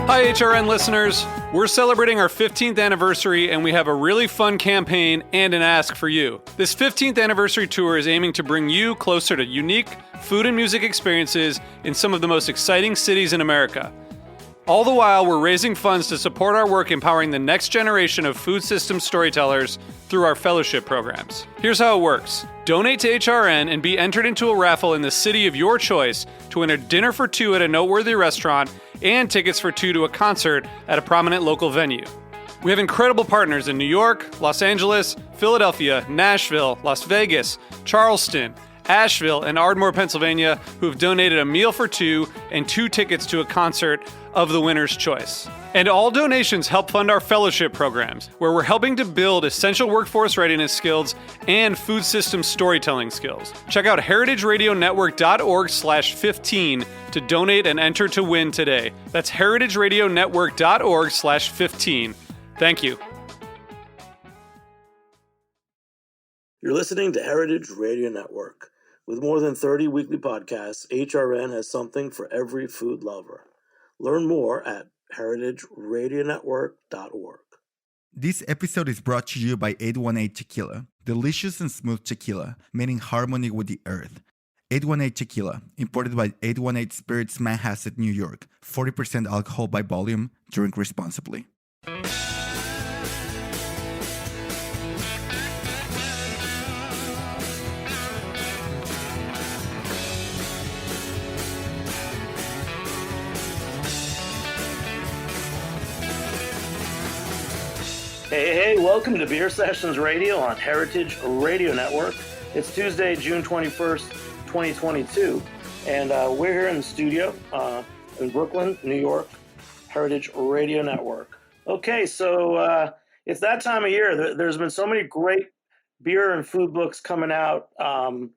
Hi, HRN listeners. We're celebrating our 15th anniversary, and we have a really fun campaign and an ask for you. This 15th anniversary tour is aiming to bring you closer to unique food and music experiences in some of the most exciting cities in America. All the while, we're raising funds to support our work empowering the next generation of food systems storytellers through our fellowship programs. Here's how it works. Donate to HRN and be entered into a raffle in the city of your choice to win a dinner for two at a noteworthy restaurant and tickets for two to a concert at a prominent local venue. We have incredible partners in New York, Los Angeles, Philadelphia, Nashville, Las Vegas, Charleston, Asheville, and Ardmore, Pennsylvania, who have donated a meal for two and two tickets to a concert of the winner's choice. And all donations help fund our fellowship programs, where we're helping to build essential workforce readiness skills and food system storytelling skills. Check out heritageradionetwork.org/15 to donate and enter to win today. That's heritageradionetwork.org/15. Thank you. You're listening to Heritage Radio Network. With more than 30 weekly podcasts, HRN has something for every food lover. Learn more at heritageradionetwork.org. This episode is brought to you by 818 Tequila, delicious and smooth tequila made in harmony with the earth. 818 Tequila, imported by 818 Spirits Manhasset, New York. 40% alcohol by volume. Drink responsibly. Hey, welcome to Beer Sessions Radio on Heritage Radio Network. It's Tuesday, June 21st, 2022, and we're here in the studio in Brooklyn, New York, Heritage Radio Network. Okay, so it's that time of year. There's been so many great beer and food books coming out, and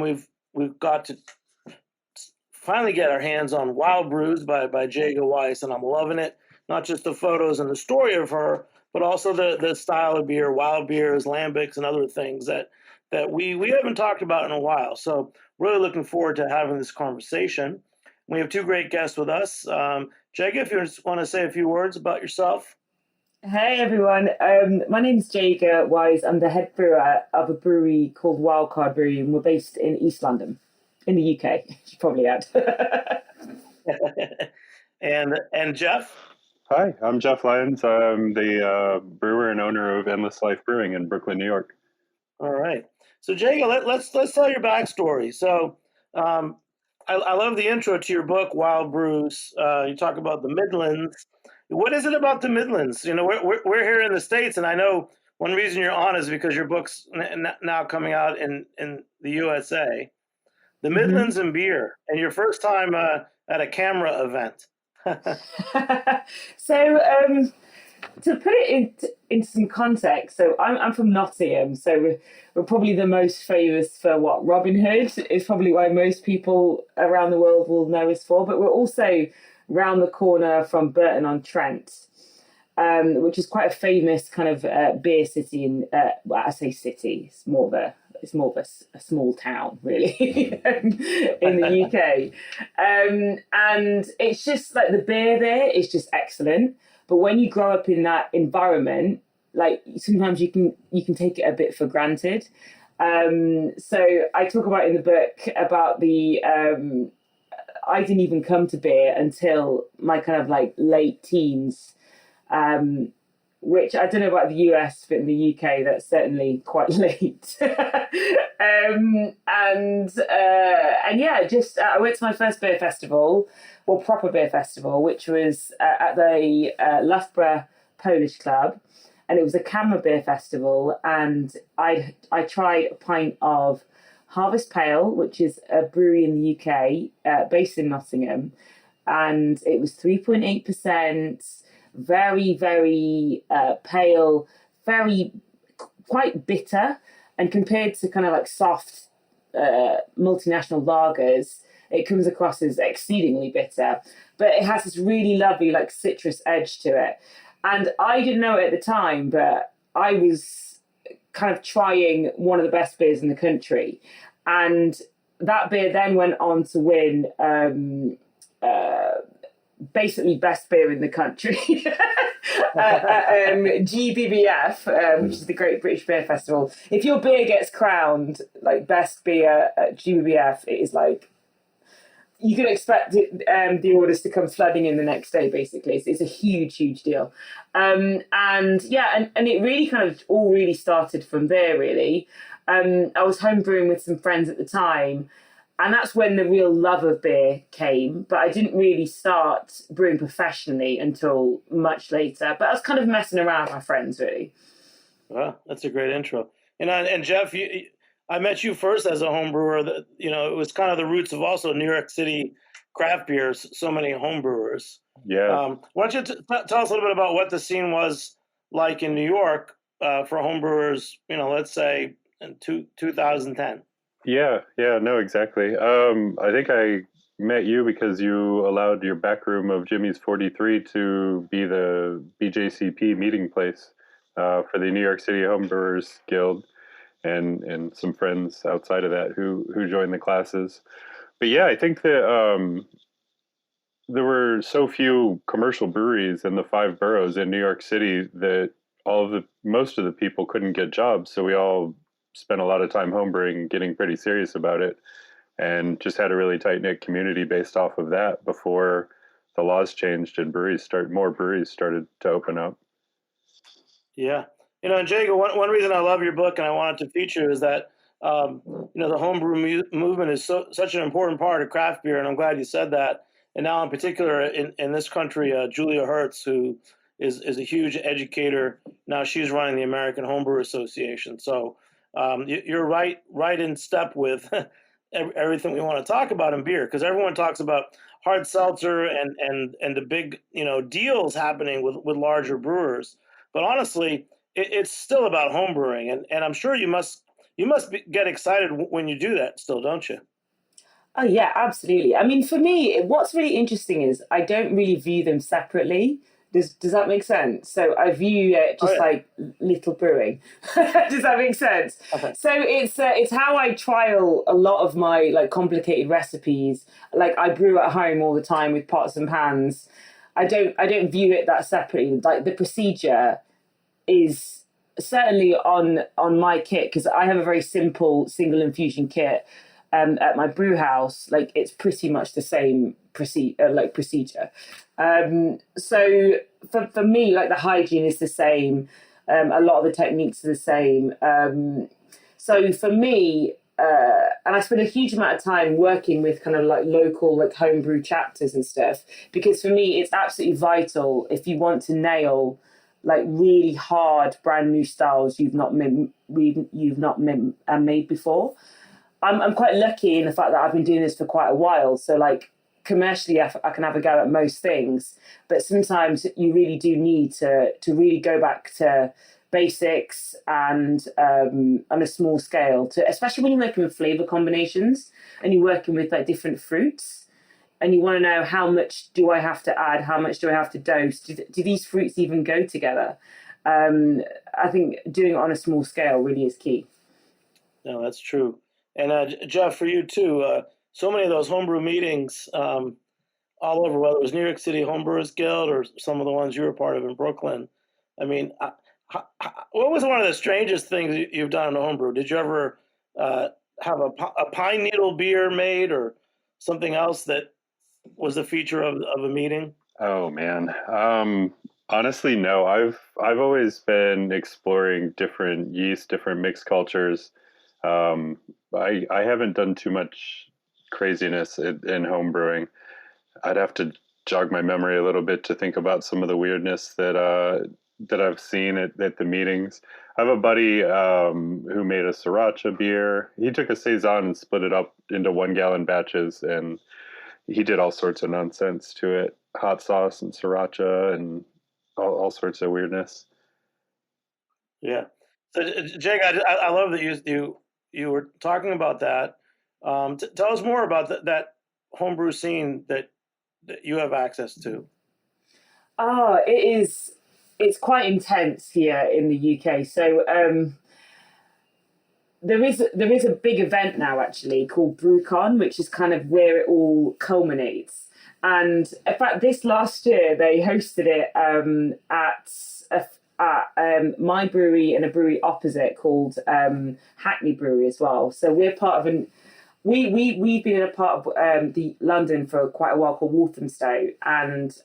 we've got to finally get our hands on Wild Brews by Jaega Weiss, and I'm loving it. Not just the photos and the story of her, but also the style of beer, wild beers, lambics, and other things that we haven't talked about in a while. So really looking forward to having this conversation. We have two great guests with us. Jaega, if you just want to say a few words about yourself. Hey everyone, my name is Jaega Weiss. I'm the head brewer of a brewery called Wildcard Brewing. We're based in East London, in the UK. You should probably add. and Jeff. Hi, I'm Jeff Lyons. I'm the brewer and owner of Endless Life Brewing in Brooklyn, New York. All right. So, Jaega, let's tell your backstory. So, I love the intro to your book, Wild Brews. You talk about the Midlands. What is it about the Midlands? You know, we're here in the States, and I know one reason you're on is because your book's now coming out in the USA. The Midlands and beer, and your first time at a camera event. So to put it in some context, so I'm from Nottingham, so we're probably the most famous for what Robin Hood is probably why most people around the world will know us for, but we're also round the corner from Burton-on-Trent, which is quite a famous kind of beer city in I say city, it's more of a small town, really, in the UK. And it's just like the beer there is just excellent. But when you grow up in that environment, like sometimes you can take it a bit for granted. So I talk about in the book about the I didn't even come to beer until my kind of like late teens. Which I don't know about the US, but in the UK, that's certainly quite late. And yeah, just I went to my first beer festival, or proper beer festival, which was at the Loughborough Polish Club, and it was a camera beer festival. And I tried a pint of Harvest Pale, which is a brewery in the UK, based in Nottingham, and it was 3.8%. Very, very pale, quite bitter, and compared to kind of like soft multinational lagers, it comes across as exceedingly bitter, but it has this really lovely like citrus edge to it. And I didn't know it at the time, but I was kind of trying one of the best beers in the country. And that beer then went on to win basically best beer in the country. GBBF, which is the Great British Beer Festival. If your beer gets crowned like best beer at GBBF, it is like you can expect the orders to come flooding in the next day. Basically, it's a huge deal. And it really kind of all really started from there. Really, I was homebrewing with some friends at the time. And that's when the real love of beer came. But I didn't really start brewing professionally until much later. But I was kind of messing around with my friends, really. Well, that's a great intro. And Jeff, I met you first as a home brewer. That it was kind of the roots of also New York City craft beers. So many home brewers. Yeah. Why don't you tell us a little bit about what the scene was like in New York for home brewers? Let's say in 2010. Yeah, no, exactly. I think I met you because you allowed your back room of Jimmy's 43 to be the BJCP meeting place for the New York City Homebrewers Guild, and some friends outside of that who joined the classes. But yeah, I think that there were so few commercial breweries in the 5 boroughs in New York City that most of the people couldn't get jobs, so we all spent a lot of time homebrewing, getting pretty serious about it, and just had a really tight-knit community based off of that before the laws changed and more breweries started to open up. Yeah. And Jaega, one reason I love your book and I wanted to feature is that, the homebrew movement is such an important part of craft beer, and I'm glad you said that. And now in particular in this country, Julia Hertz, who is a huge educator, now she's running the American Homebrew Association. So you're right in step with everything we want to talk about in beer, because everyone talks about hard seltzer and the big deals happening with larger brewers, but honestly, it's still about home brewing, and I'm sure you must get excited when you do that still, don't you? Oh yeah, absolutely. I mean, for me, what's really interesting is I don't really view them separately. Does that make sense? So I view it just like little brewing. Does that make sense? Okay. So it's how I trial a lot of my like complicated recipes. Like I brew at home all the time with pots and pans. I don't view it that separately. Like the procedure is certainly on my kit, because I have a very simple single infusion kit. At my brew house, like it's pretty much the same procedure. So for me, like the hygiene is the same. A lot of the techniques are the same. So for me, and I spend a huge amount of time working with kind of like local like homebrew chapters and stuff, because for me it's absolutely vital if you want to nail like really hard brand new styles you've not made before. I'm quite lucky in the fact that I've been doing this for quite a while. So like commercially, I can have a go at most things, but sometimes you really do need to really go back to basics and on a small scale, especially when you're working with flavor combinations and you're working with like different fruits, and you want to know how much do I have to add, how much do I have to dose, do these fruits even go together? I think doing it on a small scale really is key. No, that's true. And Jeff, for you too, so many of those homebrew meetings all over, whether it was New York City Homebrewers Guild or some of the ones you were part of in Brooklyn. I mean, what was one of the strangest things you've done in a homebrew? Did you ever have a pine needle beer made or something else that was the feature of a meeting? Oh man. Honestly, no. I've always been exploring different yeast, different mixed cultures. I haven't done too much craziness in home brewing. I'd have to jog my memory a little bit to think about some of the weirdness that I've seen at the meetings. I have a buddy who made a sriracha beer. He took a saison and split it up into 1-gallon batches, and he did all sorts of nonsense to it. Hot sauce and sriracha and all sorts of weirdness. Yeah. So Jaega, I love that you were talking about that. Tell us more about that homebrew scene that you have access to. Oh, it's quite intense here in the UK. So there is a big event now actually called BrewCon, which is kind of where it all culminates. And in fact, this last year they hosted it at my brewery and a brewery opposite called Hackney Brewery as well. So we're part of we've been in a part of the London for quite a while called Walthamstow, and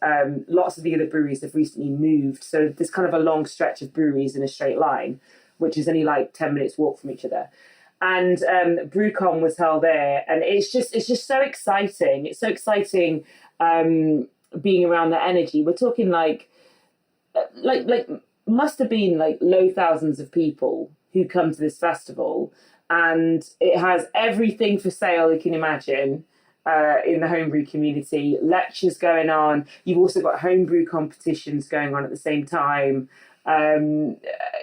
lots of the other breweries have recently moved. So there's kind of a long stretch of breweries in a straight line, which is only like 10 minutes walk from each other. And BrewCon was held there, and it's just so exciting. It's so exciting being around that energy. We're talking like must have been like low thousands of people who come to this festival, and it has everything for sale you can imagine in the homebrew community. Lectures going on. You've also got homebrew competitions going on at the same time.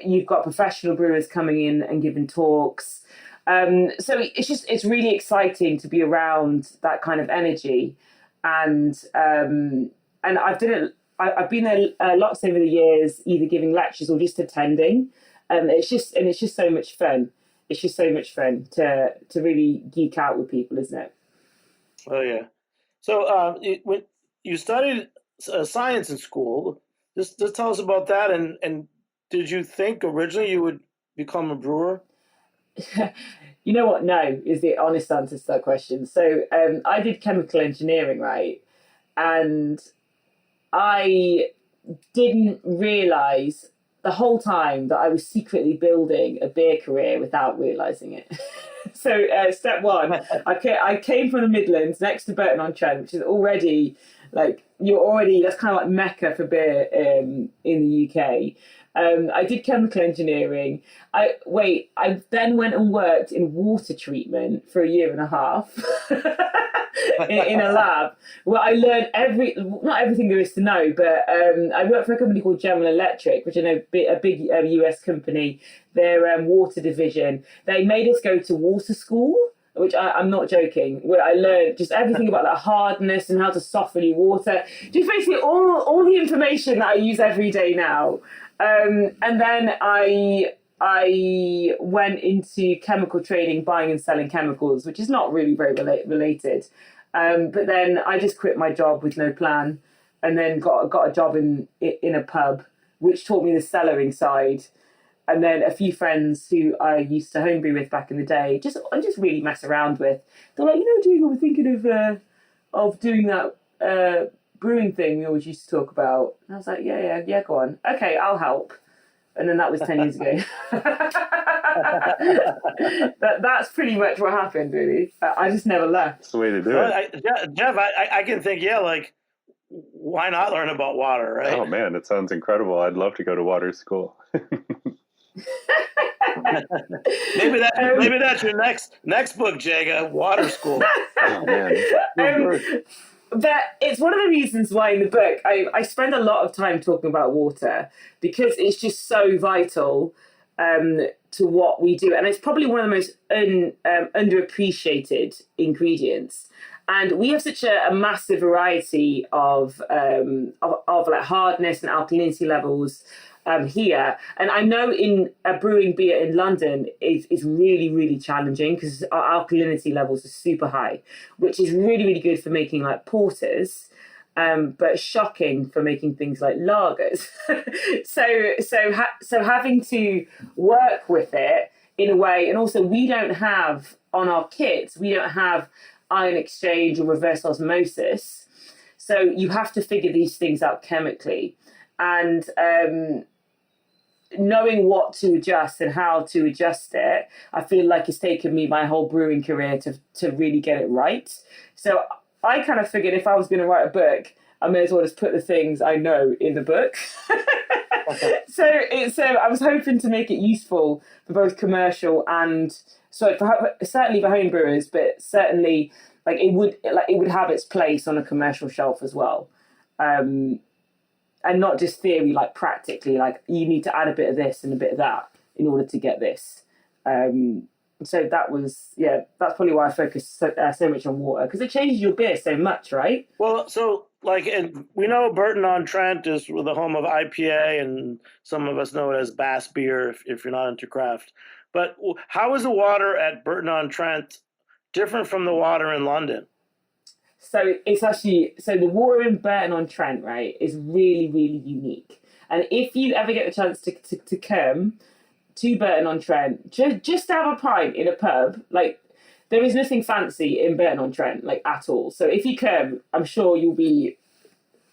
You've got professional brewers coming in and giving talks. So it's really exciting to be around that kind of energy, and I've been there lots over the years, either giving lectures or just attending. It's just so much fun. It's just so much fun to really geek out with people, isn't it? Oh yeah. So when you studied science in school, just tell us about that. And did you think originally you would become a brewer? You know what? No, is the honest answer to that question. So I did chemical engineering, right? And I didn't realise the whole time that I was secretly building a beer career without realising it. So step one, I came from the Midlands next to Burton-on-Trent, which is already that's kind of like Mecca for beer in the UK. I did chemical engineering. I then went and worked in water treatment for a year and a half in a lab where I learned not everything there is to know, but I worked for a company called General Electric, which I know a big US company. Their water division. They made us go to water school, which I'm not joking, where I learned just everything about the hardness and how to soften your water. Just basically all the information that I use every day now. And then I went into chemical trading, buying and selling chemicals, which is not really very related. But then I just quit my job with no plan, and then got a job in a pub, which taught me the cellaring side. And then a few friends who I used to homebrew with back in the day, just really mess around with. They're like, Jaega, we're thinking of doing that brewing thing we always used to talk about. And I was like, yeah, go on. Okay, I'll help. And then that was 10 years ago. That's pretty much what happened, really. I just never left. That's the way to do it. Jeff, I can think, why not learn about water, right? Oh, man, it sounds incredible. I'd love to go to water school. maybe that's your next book, Jaega, Water School. Oh, man. But it's one of the reasons why in the book I spend a lot of time talking about water, because it's just so vital to what we do, and it's probably one of the most underappreciated ingredients. And we have such a massive variety of like hardness and alkalinity levels here. And I know in brewing beer in London is really, really challenging because our alkalinity levels are super high, which is really, really good for making like porters, but shocking for making things like lagers. So having to work with it in a way, and also we don't have on our kits, we don't have ion exchange or reverse osmosis. So you have to figure these things out chemically. And knowing what to adjust and how to adjust it, I feel like it's taken me my whole brewing career to really get it right. So I kind of figured if I was going to write a book, I may as well just put the things I know in the book. So I was hoping to make it useful for both commercial and certainly for home brewers, but certainly it would have its place on a commercial shelf as well. And not just theory, like practically, like you need to add a bit of this and a bit of that in order to get this. So that's probably why I focus so much on water, because it changes your beer so much, right? Well, so and we know Burton-on-Trent is the home of IPA, and some of us know it as Bass beer if you're not into craft. But how is the water at Burton-on-Trent different from the water in London? So it's actually, so the water in Burton-on-Trent, right, is really, really unique. And if you ever get the chance to come to Burton-on-Trent, just to have a pint in a pub, like, there is nothing fancy in Burton-on-Trent, like, at all. So if you come, I'm sure you'll be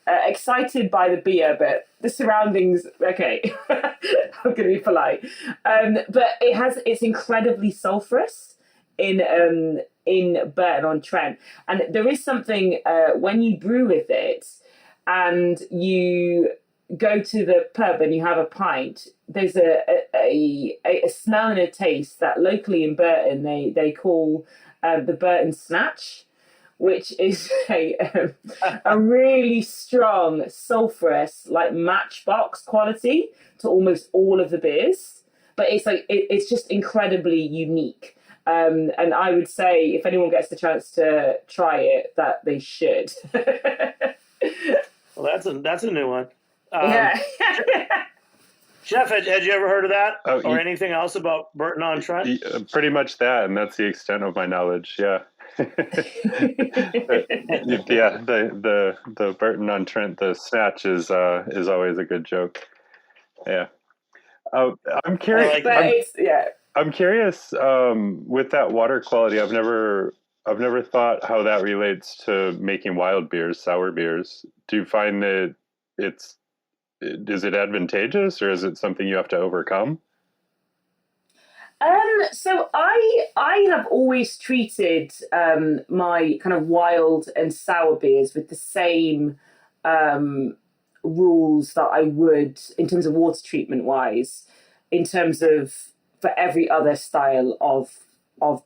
excited by the beer, but the surroundings, okay, I'm going to be polite. But it's incredibly sulphurous in Burton-on-Trent. And there is something, when you brew with it and you go to the pub and you have a pint, there's a smell and a taste that locally in Burton they call the Burton Snatch, which is a really strong sulphurous, like, matchbox quality to almost all of the beers. But it's like it's just incredibly unique. And I would say if anyone gets the chance to try it, that they should. Well, that's a new one. Yeah. Jeff, had you ever heard of that or yeah. anything else about Burton-on-Trent? Pretty much that, and that's the extent of my knowledge. Yeah. Yeah, the Burton-on-Trent, the snatch is always a good joke. Yeah. I'm curious. I'm curious with that water quality. I've never thought how that relates to making wild beers, sour beers. Do you find that is it advantageous, or is it something you have to overcome? So I have always treated my kind of wild and sour beers with the same rules that I would in terms of water treatment wise, in terms of for every other style of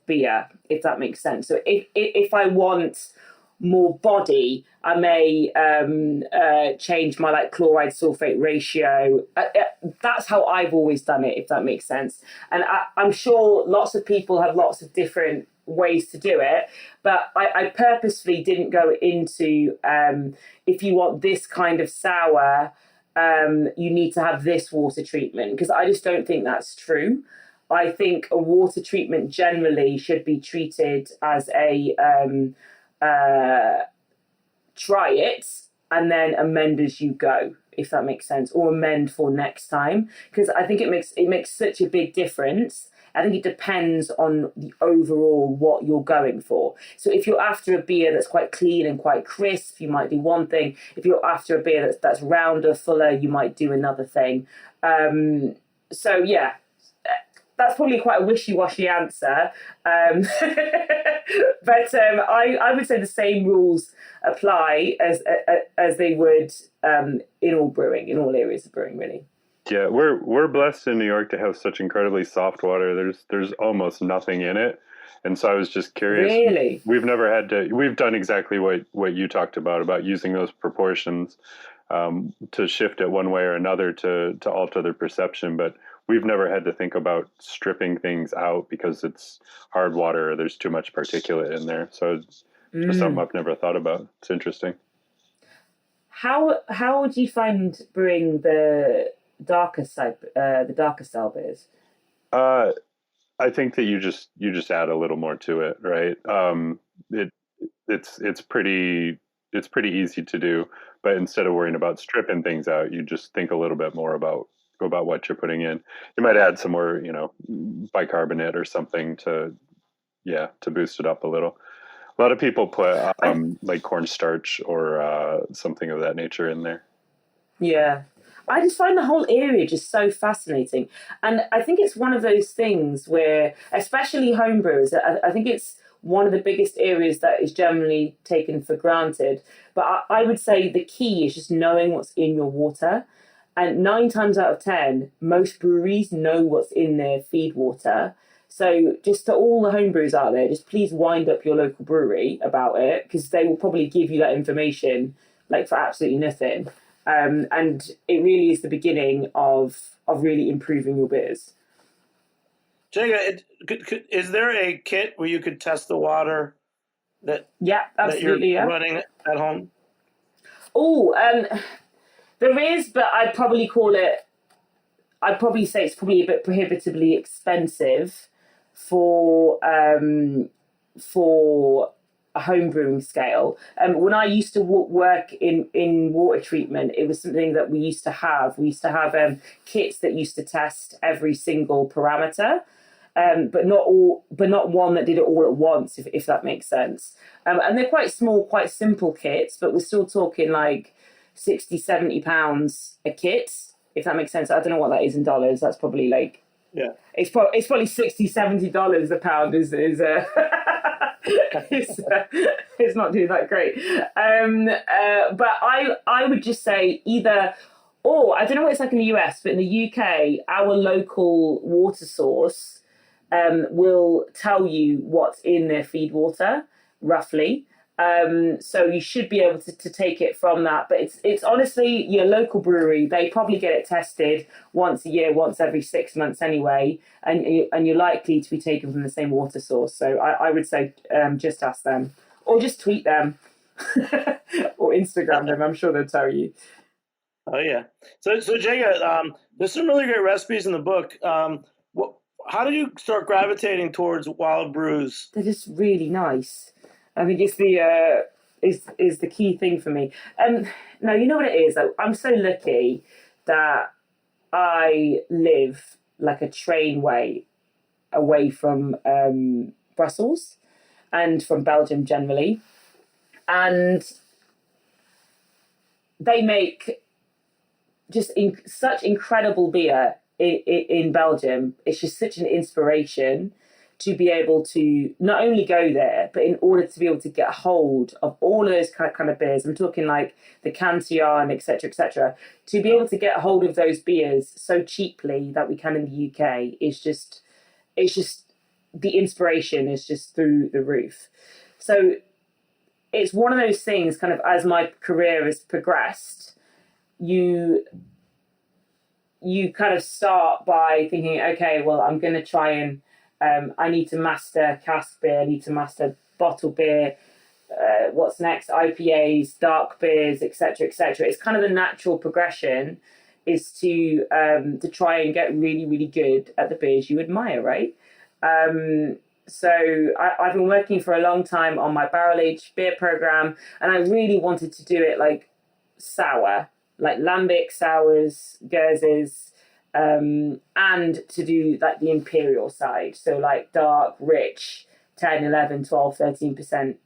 beer, if that makes sense. So if I want more body, I may change my like chloride sulfate ratio. That's how I've always done it, if that makes sense. And I'm sure lots of people have lots of different ways to do it, but I purposefully didn't go into if you want this kind of sour, you need to have this water treatment, because I just don't think that's true. I think a water treatment generally should be treated as a try it and then amend as you go, if that makes sense, or amend for next time, because I think it makes such a big difference. I think it depends on the overall what you're going for. So if you're after a beer that's quite clean and quite crisp, you might do one thing. If you're after a beer that's rounder, fuller, you might do another thing. So yeah, that's probably quite a wishy-washy answer. But I would say the same rules apply as they would in all brewing, in all areas of brewing, really. Yeah, we're blessed in New York to have such incredibly soft water. There's almost nothing in it. And so I was just curious. Really? We've never had to, we've done exactly what you talked about using those proportions to shift it one way or another to alter their perception. But we've never had to think about stripping things out because it's hard water or there's too much particulate in there. So it's just something I've never thought about. It's interesting. How would you find brewing the darker style beers? I think that you just add a little more to it, right? It's pretty easy to do, but instead of worrying about stripping things out, you just think a little bit more about what you're putting in. You might add some more, bicarbonate or something to boost it up a little. A lot of people put like cornstarch or something of that nature in there. Yeah. I just find the whole area just so fascinating. And I think it's one of those things where, especially homebrewers, I think it's one of the biggest areas that is generally taken for granted. But I would say the key is just knowing what's in your water. And 9 times out of 10, most breweries know what's in their feed water. So just to all the homebrewers out there, just please wind up your local brewery about it, because they will probably give you that information like for absolutely nothing. And it really is the beginning of really improving your beers. Jaega, is there a kit where you could test the water that absolutely, you're running at home? Oh, there is, but I'd probably call it I'd probably say it's probably a bit prohibitively expensive for a home brewing scale. When I used to work in water treatment, it was something that we used to have. We used to have kits that used to test every single parameter, but not one that did it all at once, if that makes sense. And they're quite small, quite simple kits, but we're still talking like 60, 70 pounds a kit, if that makes sense. I don't know what that is in dollars. That's probably like, Yeah. it's probably $60, $70 a pound is it's not doing that great. But I would just say either, or I don't know what it's like in the US, but in the UK, our local water source will tell you what's in their feed water, roughly. So you should be able to take it from that. But it's honestly your local brewery. They probably get it tested once a year, once every 6 months anyway. And you're likely to be taken from the same water source. So I would say just ask them or just tweet them or Instagram them. I'm sure they'll tell you. Oh, yeah. So Jaega, there's some really great recipes in the book. How did you start gravitating towards wild brews? They're just really nice. I think it's the is the key thing for me. No, you know what it is though? I'm so lucky that I live like a train away from Brussels and from Belgium generally, and they make just such incredible beer in Belgium. It's just such an inspiration to be able to not only go there, but in order to be able to get a hold of all of those kind of beers, I'm talking like the Cantillon, etc., to be able to get a hold of those beers so cheaply that we can in the UK it's just the inspiration is just through the roof. So it's one of those things, kind of as my career has progressed, you kind of start by thinking, okay, well, I'm going to try and I need to master cask beer, I need to master bottle beer, what's next, IPAs, dark beers, etc. It's kind of the natural progression is to try and get really, really good at the beers you admire, right? So I've been working for a long time on my barrel-aged beer program, and I really wanted to do it like sour, like lambic sours, guerzes, and to do like the imperial side, so like dark, rich, 10, 11, 12, 13%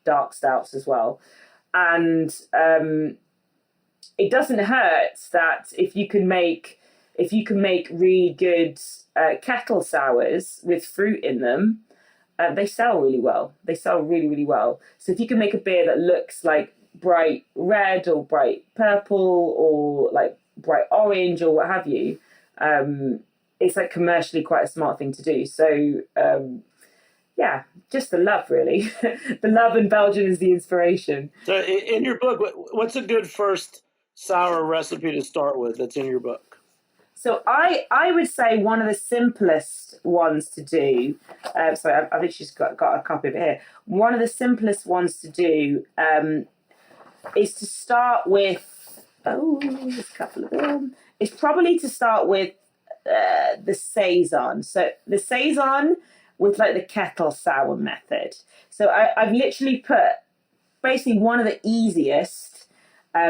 dark stouts as well. And it doesn't hurt that if you can make really good kettle sours with fruit in them, they sell really well. They sell really, really well. So if you can make a beer that looks like bright red or bright purple or like bright orange or what have you, it's like commercially quite a smart thing to do. So yeah, just the love, really. The love, in Belgium is the inspiration. So in your book, what's a good first sour recipe to start with that's in your book? So I would say one of the simplest ones to do, so I've actually just got a copy of it here. One of the simplest ones to do is to start with, there's a couple of them. It's probably to start with the Saison. So the Saison with like the kettle sour method. So I've literally put basically one of the easiest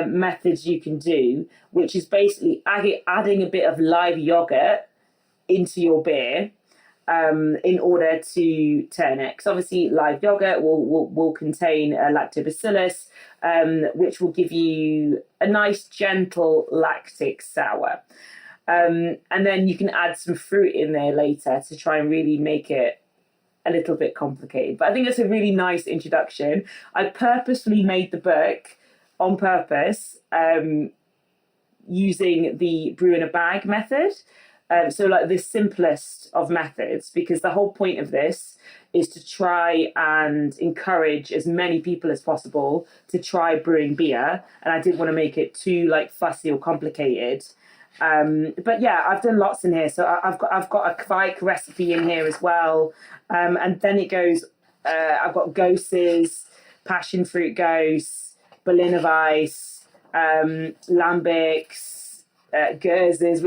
methods you can do, which is basically adding a bit of live yogurt into your beer in order to turn it. Because obviously live yogurt will contain lactobacillus, which will give you a nice gentle lactic sour. And then you can add some fruit in there later to try and really make it a little bit complicated. But I think it's a really nice introduction. I purposely made the book on purpose using the brew in a bag method. So like the simplest of methods, because the whole point of this is to try and encourage as many people as possible to try brewing beer. And I didn't want to make it too like fussy or complicated. But yeah, I've done lots in here. So I've got a Kvike recipe in here as well. And then it goes, I've got Goses, passion fruit gose, Berliner Weiss, lambics, Gurzes,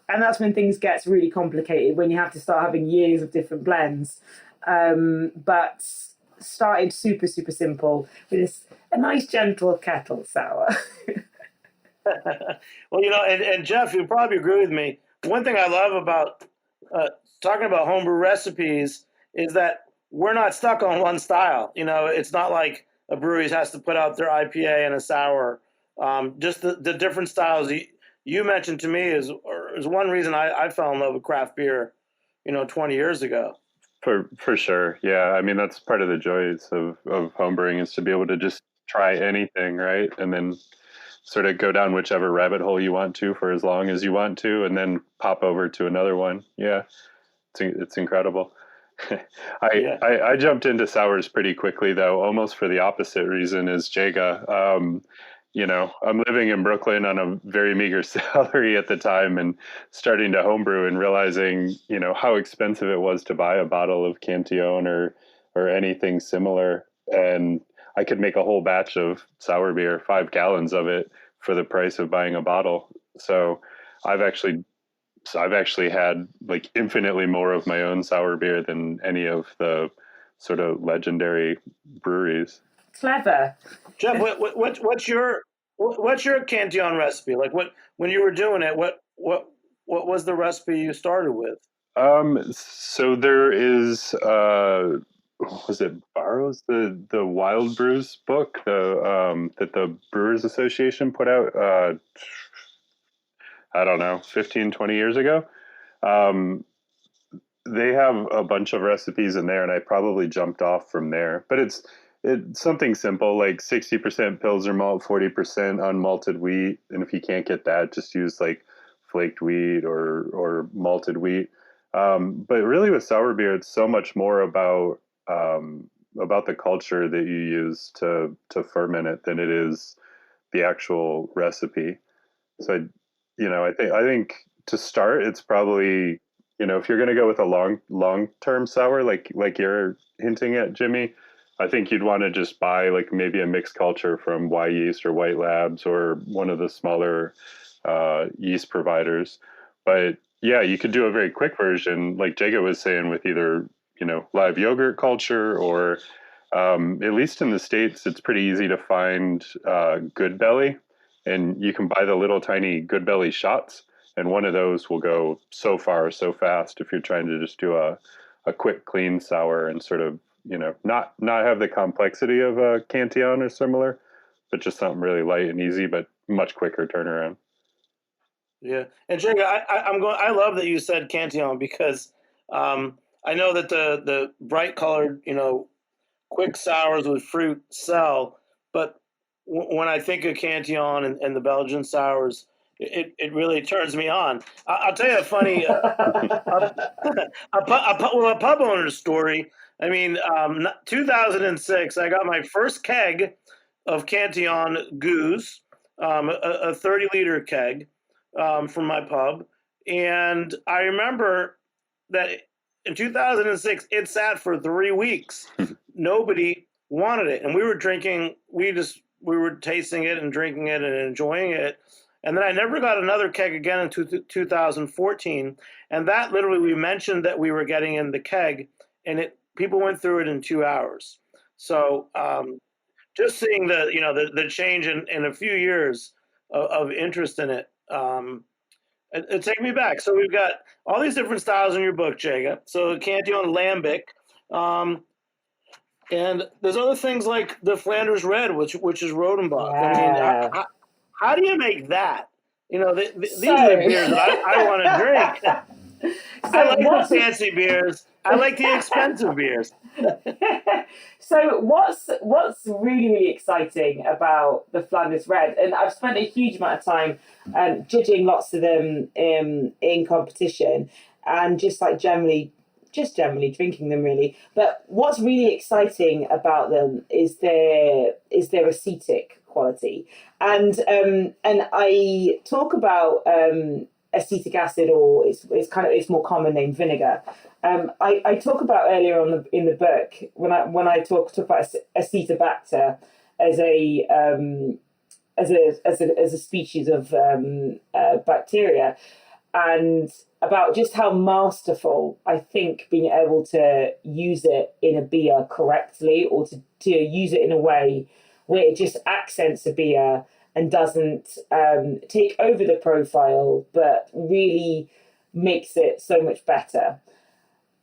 and that's when things gets really complicated, when you have to start having years of different blends. But started super, super simple with a nice gentle kettle sour. Well, and Jeff, you'll probably agree with me. One thing I love about talking about homebrew recipes is that we're not stuck on one style. It's not like a brewery has to put out their IPA and a sour. Just the different styles you mentioned to me is one reason I fell in love with craft beer, 20 years ago. For sure. Yeah. I mean, that's part of the joys of homebrewing, is to be able to just try anything, right? And then sort of go down whichever rabbit hole you want to for as long as you want to, and then pop over to another one. Yeah. It's incredible. I jumped into sours pretty quickly, though, almost for the opposite reason as Jaega. I'm living in Brooklyn on a very meager salary at the time, and starting to homebrew and realizing, how expensive it was to buy a bottle of Cantillon or anything similar. And I could make a whole batch of sour beer, 5 gallons of it, for the price of buying a bottle. So I've actually had like infinitely more of my own sour beer than any of the sort of legendary breweries. Clever. Jeff, what's your Cantillon recipe? Like, when you were doing it, what was the recipe you started with? So there is was it Barrow's the Wild Brews book that the Brewers Association put out I don't know, 15, 20 years ago. They have a bunch of recipes in there, and I probably jumped off from there. But it's something simple, like 60% Pilsner malt, 40% unmalted wheat. And if you can't get that, just use like flaked wheat or malted wheat. But really with sour beer, it's so much more about the culture that you use to ferment it than it is the actual recipe. So I think to start, it's probably, if you're going to go with a long-term sour, like you're hinting at, Jimmy, I think you'd want to just buy like maybe a mixed culture from Y Yeast or White Labs or one of the smaller yeast providers. But yeah, you could do a very quick version, like Jaega was saying, with either, live yogurt culture or at least in the States, it's pretty easy to find Good Belly. And you can buy the little tiny Good Belly shots, and one of those will go so far so fast if you're trying to just do a quick, clean sour and sort of, not have the complexity of a Cantillon or similar, but just something really light and easy, but much quicker turnaround. Yeah, and Jaega, I love that you said Cantillon, because I know that the bright colored, quick sours with fruit sell, but when I think of Cantillon and the Belgian sours, it really turns me on. I'll tell you a funny a pub owner's story. I mean, 2006, I got my first keg of Cantillon Goose, a 30-liter keg from my pub. And I remember that in 2006, it sat for 3 weeks. Nobody wanted it. And we were drinking, we were tasting it and drinking it and enjoying it. And then I never got another keg again in 2014. And that literally, we mentioned that we were getting in the keg, and people went through it in 2 hours. So just seeing the change in a few years of interest in it, it take me back. So we've got all these different styles in your book, Jaega. So Cantillon Lambic. And there's other things like the Flanders Red, which is Rodenbach. Yeah. I mean, how do you make that? These are the beers that I want to drink. I like the fancy beers. I like the expensive beers. So what's really, really exciting about the Flanders Red, and I've spent a huge amount of time judging lots of them in competition, and just generally drinking them, really. But what's really exciting about them is their acetic quality, and I talk about acetic acid, or it's more common named vinegar. I talk about earlier in the book when I talk about Acetobacter as as a species of bacteria, and about just how masterful I think being able to use it in a beer correctly, or to use it in a way where it just accents a beer and doesn't take over the profile, but really makes it so much better.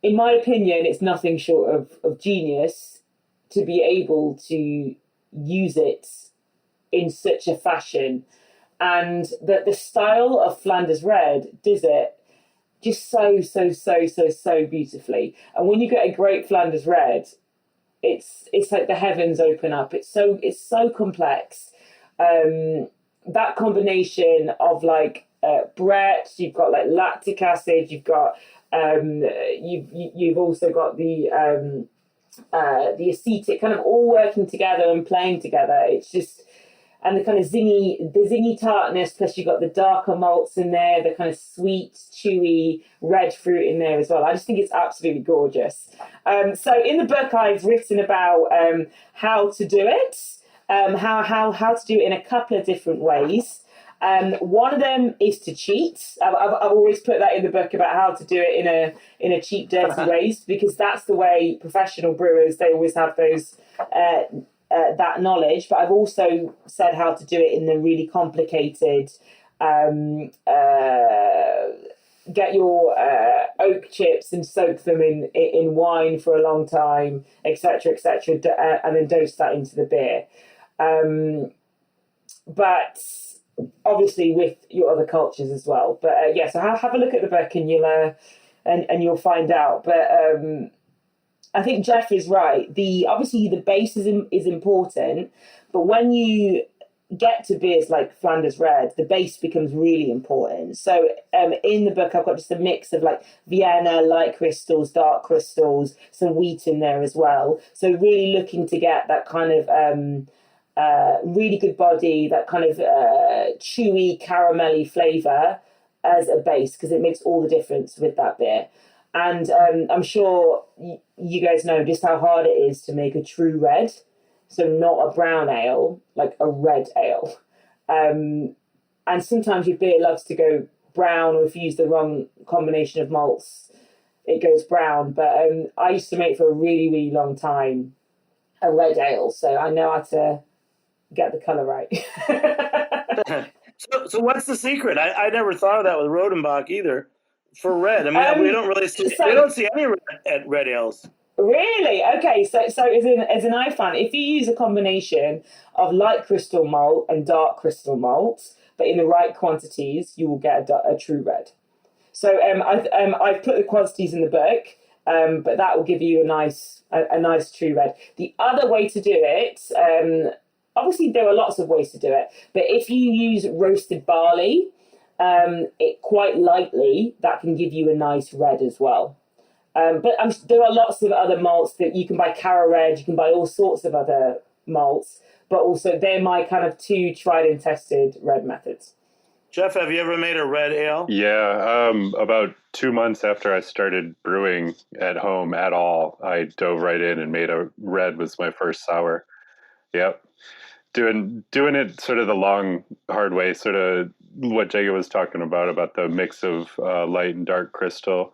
In my opinion, it's nothing short of genius to be able to use it in such a fashion, and that the style of Flanders Red does it just so beautifully. And when you get a great Flanders Red, it's like the heavens open up. It's so complex. That combination of like Brett, you've got like lactic acid, you've got you've also got the acetic, kind of all working together and playing together. It's just, and the kind of zingy tartness, plus you've got the darker malts in there, the kind of sweet, chewy red fruit in there as well. I just think it's absolutely gorgeous. So in the book, I've written about how to do it, how to do it in a couple of different ways. One of them is to cheat. I've always put that in the book about how to do it in a cheap, dirty ways, because that's the way professional brewers, they always have those that knowledge. But I've also said how to do it in the really complicated, get your oak chips and soak them in wine for a long time, etc., and then dose that into the beer. But obviously with your other cultures as well. But so have a look at the book and you'll find out. But I think Jeff is right. Obviously the base is important, but when you get to beers like Flanders Red, the base becomes really important. So in the book, I've got just a mix of like Vienna, light crystals, dark crystals, some wheat in there as well. So really looking to get that kind of really good body, that kind of chewy, caramelly flavour as a base, because it makes all the difference with that beer. And I'm sure you guys know just how hard it is to make a true red. So not a brown ale, like a red ale. And sometimes your beer loves to go brown, or if you use the wrong combination of malts, it goes brown. But I used to make for a really, really long time a red ale, so I know how to get the colour right. So what's the secret? I never thought of that with Rodenbach either. For red, I mean, we don't really see, we don't see any red ales. Really? Okay, so as an IFAN, if you use a combination of light crystal malt and dark crystal malt, but in the right quantities, you will get a true red. So I've put the quantities in the book, but that will give you a nice true red. The other way to do it, obviously there are lots of ways to do it, but if you use roasted barley, it quite lightly, that can give you a nice red as well. But there are lots of other malts that you can buy. Cara Red, you can buy all sorts of other malts, but also they're my kind of two tried and tested red methods. Jeff, have you ever made a red ale? Yeah, about 2 months after I started brewing at home at all, I dove right in and made a red. Was my first sour. Yep. Doing it sort of the long, hard way, sort of what Jaega was talking about the mix of light and dark crystal,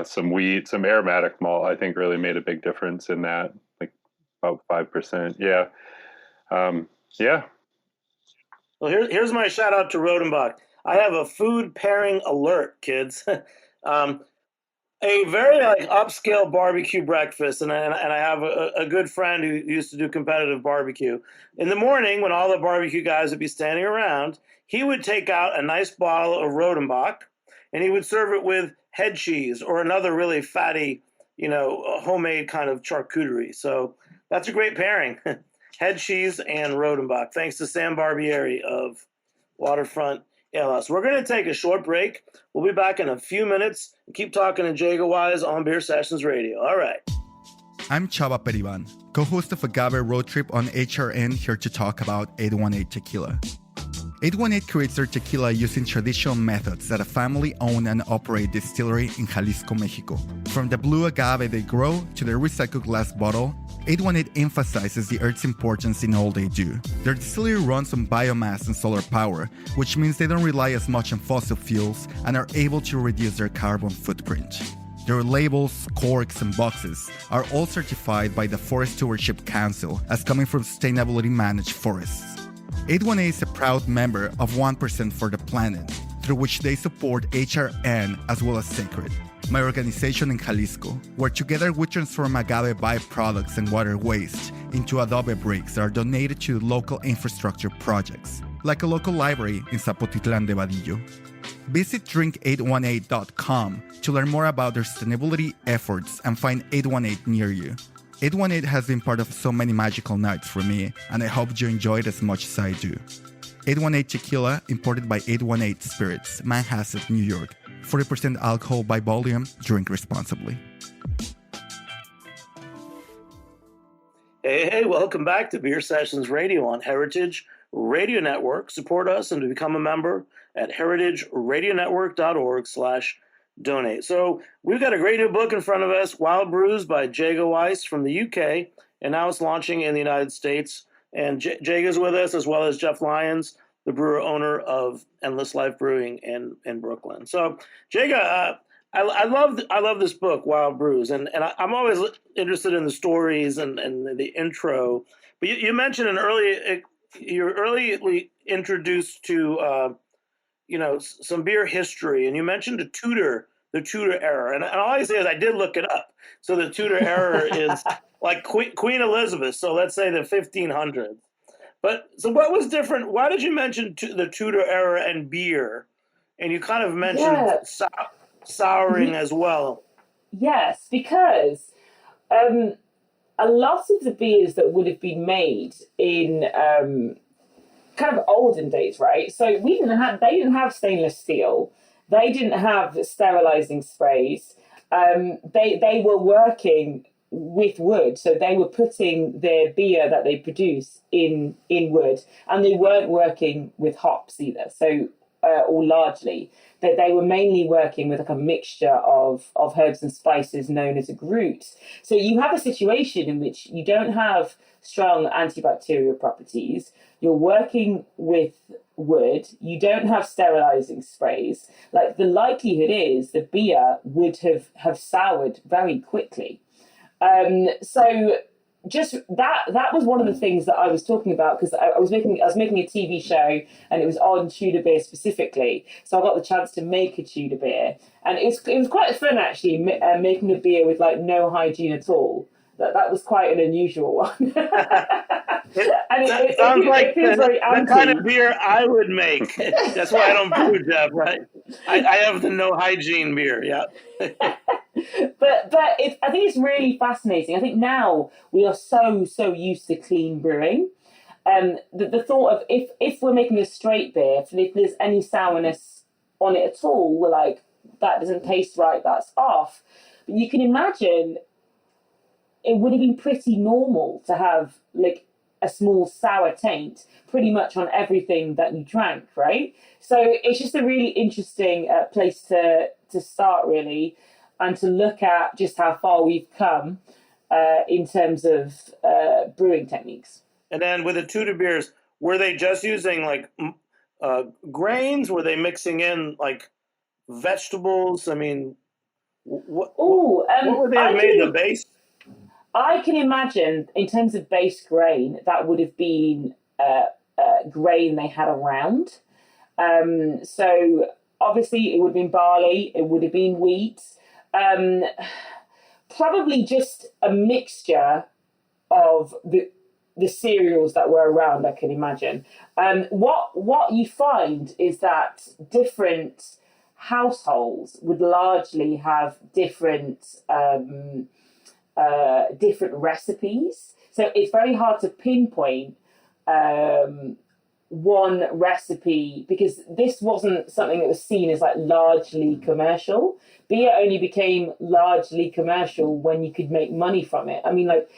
some wheat, some aromatic malt, I think really made a big difference in that, like about 5%. Yeah. Yeah. Well, here's my shout out to Rodenbach. I have a food pairing alert, kids. A very upscale barbecue breakfast, and I have a good friend who used to do competitive barbecue. In the morning, when all the barbecue guys would be standing around, he would take out a nice bottle of Rodenbach, and he would serve it with head cheese or another really fatty, homemade kind of charcuterie. So that's a great pairing. Head cheese and Rodenbach. Thanks to Sam Barbieri of Waterfront ALS. We're going to take a short break. We'll be back in a few minutes and keep talking to Jaega Wise on Beer Sessions Radio. All right. I'm Chava Periban, co-host of Agave Road Trip on HRN, here to talk about 818 Tequila. 818 creates their tequila using traditional methods at a family-owned and operated distillery in Jalisco, Mexico. From the blue agave they grow to their recycled glass bottle, 818 emphasizes the earth's importance in all they do. Their distillery runs on biomass and solar power, which means they don't rely as much on fossil fuels and are able to reduce their carbon footprint. Their labels, corks, and boxes are all certified by the Forest Stewardship Council as coming from sustainably managed forests. 818 is a proud member of 1% for the Planet, through which they support HRN as well as Sacred, my organization in Jalisco, where together we transform agave byproducts and water waste into adobe bricks that are donated to local infrastructure projects, like a local library in Zapotitlan de Vadillo. Visit drink818.com to learn more about their sustainability efforts and find 818 near you. 818 has been part of so many magical nights for me, and I hope you enjoy it as much as I do. 818 Tequila, imported by 818 Spirits, Manhasset, New York. 40% alcohol by volume. Drink responsibly. Hey, welcome back to Beer Sessions Radio on Heritage Radio Network. Support us and to become a member at heritageradionetwork.org/donate. So we've got a great new book in front of us, Wild Brews by Jaega Weiss from the UK, and now it's launching in the United States. And Jaega's with us, as well as Jeff Lyons, the brewer owner of Endless Life Brewing in Brooklyn. So, Jaega, I love this book, Wild Brews, and I'm always interested in the stories and the intro. But you mentioned you're early introduced to some beer history, and you mentioned the Tudor era, and all I say is I did look it up. So the Tudor era is like Queen Elizabeth. So let's say the 1500s. But so what was different? Why did you mention the Tudor era and beer? And you kind of mentioned souring as well. Yes, because a lot of the beers that would have been made in kind of olden days, right? So they didn't have stainless steel. They didn't have sterilizing sprays. They were working with wood, so they were putting their beer that they produce in wood, and they weren't working with hops either. So, or largely, that they were mainly working with like a mixture of herbs and spices known as a grut. So you have a situation in which you don't have strong antibacterial properties. You're working with wood. You don't have sterilizing sprays. Like the likelihood is the beer would have soured very quickly. So just that was one of the things that I was talking about, because I was making a TV show and it was on Tudor beer specifically. So I got the chance to make a Tudor beer, and it was quite fun actually, making a beer with like no hygiene at all. That was quite an unusual one. And it sounds like it feels very the kind of beer I would make. That's why I don't brew, Jeff, right? I have the no hygiene beer, yeah. But I think it's really fascinating. I think now we are so used to clean brewing. The thought of if we're making a straight beer, and if there's any sourness on it at all, we're like, that doesn't taste right, that's off. But you can imagine it would have been pretty normal to have like a small sour taint pretty much on everything that you drank, right? So it's just a really interesting place to start, really, and to look at just how far we've come in terms of brewing techniques. And then with the Tudor beers, were they just using like grains? Were they mixing in like vegetables? I mean, what would they have made the base? I can imagine, in terms of base grain, that would have been grain they had around. So obviously it would have been barley, it would have been wheat, probably just a mixture of the cereals that were around, I can imagine. What you find is that different households would largely have different recipes. So it's very hard to pinpoint one recipe, because this wasn't something that was seen as like largely commercial. Beer only became largely commercial when you could make money from it. I mean, like,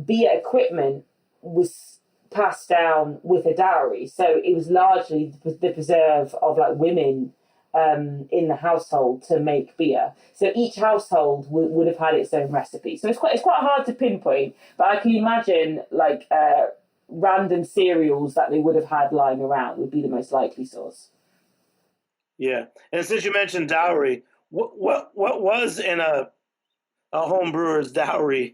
beer equipment was passed down with a dowry, so it was largely the preserve of like women in the household to make beer. So each household would have had its own recipe. So it's quite hard to pinpoint, but I can imagine like random cereals that they would have had lying around would be the most likely source. Yeah, and since you mentioned dowry, what was in a home brewer's dowry?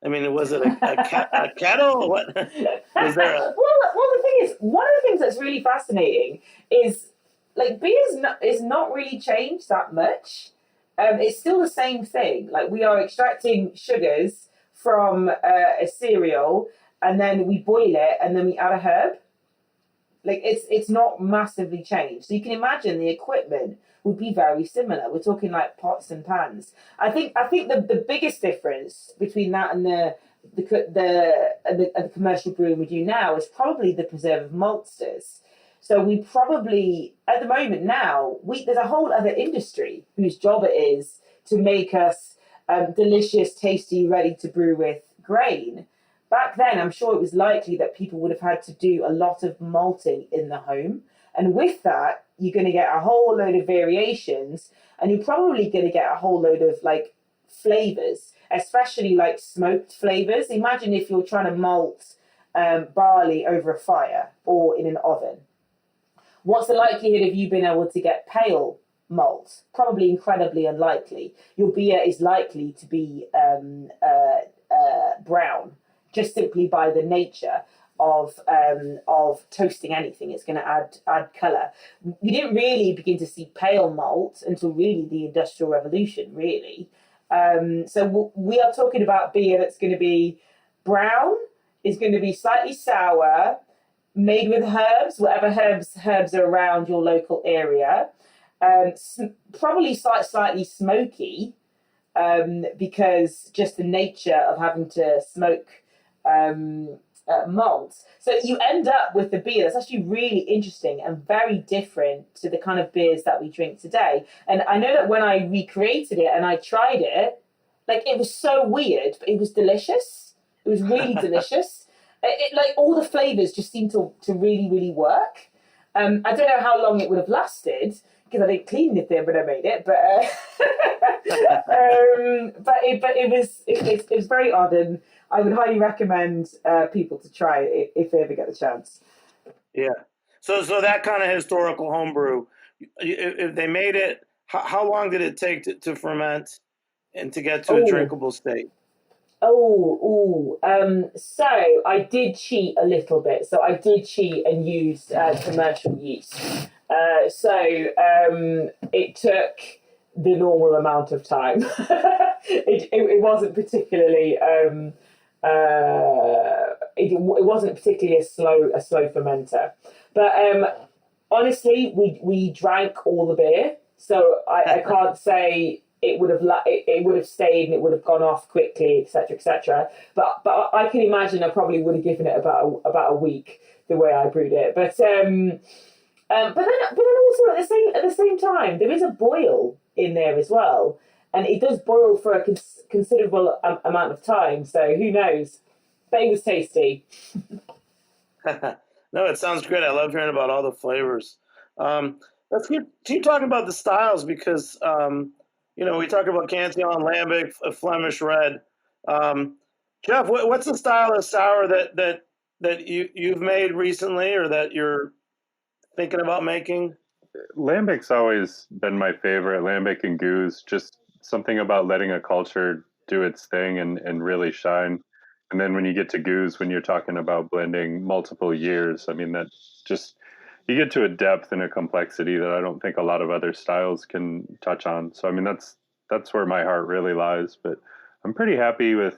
I mean, was it a kettle? What was there? Well, the thing is, one of the things that's really fascinating is like beer is not really changed that much. It's still the same thing. Like we are extracting sugars from a cereal, and then we boil it, and then we add a herb. Like it's not massively changed. So you can imagine the equipment would be very similar. We're talking like pots and pans. I think the biggest difference between that and the commercial brewing we do now is probably the preservative maltsters. So we probably at the moment now there's a whole other industry whose job it is to make us delicious, tasty, ready to brew with grain. Back then, I'm sure it was likely that people would have had to do a lot of malting in the home. And with that, you're going to get a whole load of variations, and you're probably going to get a whole load of like flavors, especially like smoked flavors. Imagine if you're trying to malt barley over a fire or in an oven. What's the likelihood of you being able to get pale malt? Probably incredibly unlikely. Your beer is likely to be brown, just simply by the nature of toasting anything. It's going to add colour. We didn't really begin to see pale malt until really the Industrial Revolution, really. So we are talking about beer that's going to be brown, is going to be slightly sour, made with herbs, whatever herbs are around your local area. Probably slightly smoky, because just the nature of having to smoke malts. So you end up with the beer that's actually really interesting and very different to the kind of beers that we drink today. And I know that when I recreated it and I tried it, like it was so weird, but it was delicious. It was really delicious. It like all the flavors just seemed to really, really work. I don't know how long it would have lasted because I didn't clean it there when I made it, but it was very odd, and I would highly recommend people to try it if they ever get the chance. Yeah. So that kind of historical homebrew, if they made it, how long did it take to ferment and to get to a drinkable state? So I did cheat a little bit. So I did cheat and use commercial yeast. It took the normal amount of time. It wasn't particularly it wasn't particularly a slow fermenter. But honestly, we drank all the beer, so I can't say it would have stayed and it would have gone off quickly, etc., etc. But I can imagine I probably would have given it about a week the way I brewed it. But then also at the same time there is a boil in there as well, and it does boil for a considerable amount of time. So who knows? But it was tasty. No, it sounds great. I love hearing about all the flavors. Let's keep talking about the styles because we talk about Cantillon, Lambic, Flemish Red. Jeff, what's the style of sour that you've made recently or that you're thinking about making? Lambic's always been my favorite. Lambic and Goose, just something about letting a culture do its thing and really shine. And then when you get to Goose, when you're talking about blending multiple years, I mean, that just, you get to a depth and a complexity that I don't think a lot of other styles can touch on. So, I mean, that's where my heart really lies, but I'm pretty happy with